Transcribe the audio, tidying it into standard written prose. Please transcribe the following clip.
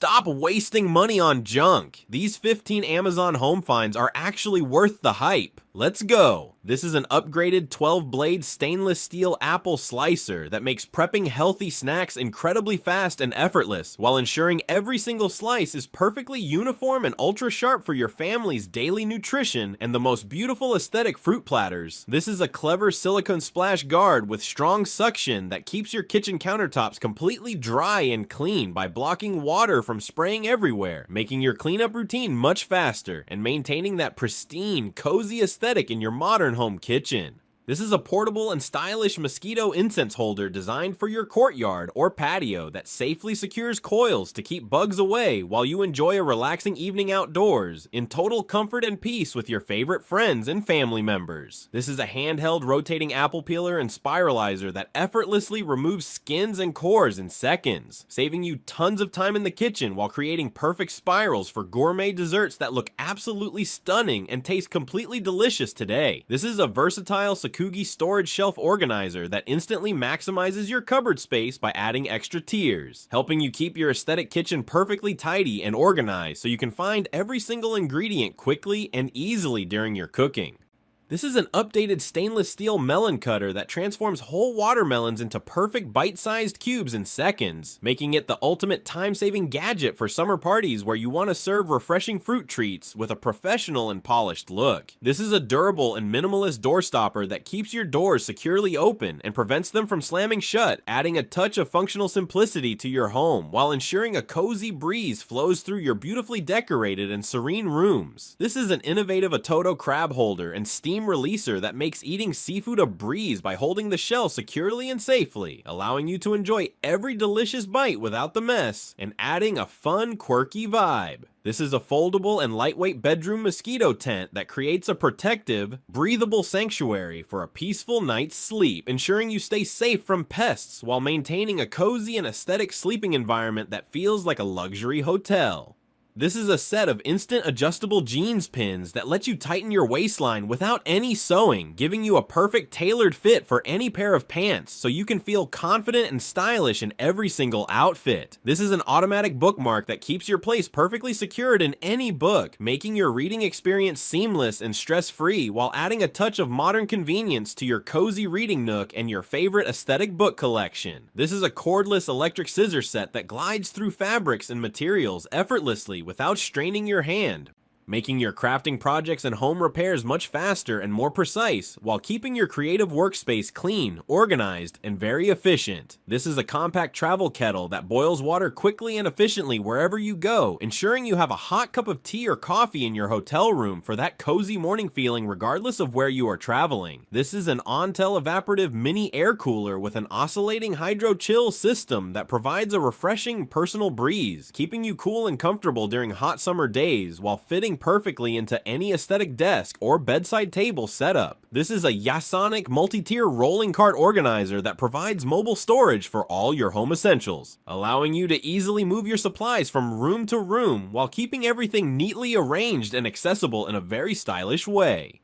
Stop wasting money on junk. These 15 Amazon home finds are actually worth the hype. Let's go. This is an upgraded 12-blade stainless steel apple slicer that makes prepping healthy snacks incredibly fast and effortless, while ensuring every single slice is perfectly uniform and ultra sharp for your family's daily nutrition and the most beautiful aesthetic fruit platters. This is a clever silicone splash guard with strong suction that keeps your kitchen countertops completely dry and clean by blocking water from spraying everywhere, making your cleanup routine much faster and maintaining that pristine, cozy aesthetic in your modern home kitchen. This is a portable and stylish mosquito incense holder designed for your courtyard or patio that safely secures coils to keep bugs away while you enjoy a relaxing evening outdoors in total comfort and peace with your favorite friends and family members. This is a handheld rotating apple peeler and spiralizer that effortlessly removes skins and cores in seconds, saving you tons of time in the kitchen while creating perfect spirals for gourmet desserts that look absolutely stunning and taste completely delicious today. This is a versatile Sakugi storage shelf organizer that instantly maximizes your cupboard space by adding extra tiers, helping you keep your aesthetic kitchen perfectly tidy and organized so you can find every single ingredient quickly and easily during your cooking. This is an updated stainless steel melon cutter that transforms whole watermelons into perfect bite-sized cubes in seconds, making it the ultimate time-saving gadget for summer parties where you want to serve refreshing fruit treats with a professional and polished look. This is a durable and minimalist door stopper that keeps your doors securely open and prevents them from slamming shut, adding a touch of functional simplicity to your home while ensuring a cozy breeze flows through your beautifully decorated and serene rooms. This is an innovative Ototo crab holder and steam releaser that makes eating seafood a breeze by holding the shell securely and safely, allowing you to enjoy every delicious bite without the mess, and adding a fun, quirky vibe. This is a foldable and lightweight bedroom mosquito tent that creates a protective, breathable sanctuary for a peaceful night's sleep, ensuring you stay safe from pests while maintaining a cozy and aesthetic sleeping environment that feels like a luxury hotel. This is a set of instant adjustable jeans pins that let you tighten your waistline without any sewing, giving you a perfect tailored fit for any pair of pants so you can feel confident and stylish in every single outfit. This is an automatic bookmark that keeps your place perfectly secured in any book, making your reading experience seamless and stress-free while adding a touch of modern convenience to your cozy reading nook and your favorite aesthetic book collection. This is a cordless electric scissor set that glides through fabrics and materials effortlessly without straining your hand, making your crafting projects and home repairs much faster and more precise, while keeping your creative workspace clean, organized, and very efficient. This is a compact travel kettle that boils water quickly and efficiently wherever you go, ensuring you have a hot cup of tea or coffee in your hotel room for that cozy morning feeling regardless of where you are traveling. This is an Ontel evaporative mini air cooler with an oscillating hydro chill system that provides a refreshing personal breeze, keeping you cool and comfortable during hot summer days while fitting perfectly into any aesthetic desk or bedside table setup. This is a Yasonic multi-tier rolling cart organizer that provides mobile storage for all your home essentials, allowing you to easily move your supplies from room to room while keeping everything neatly arranged and accessible in a very stylish way.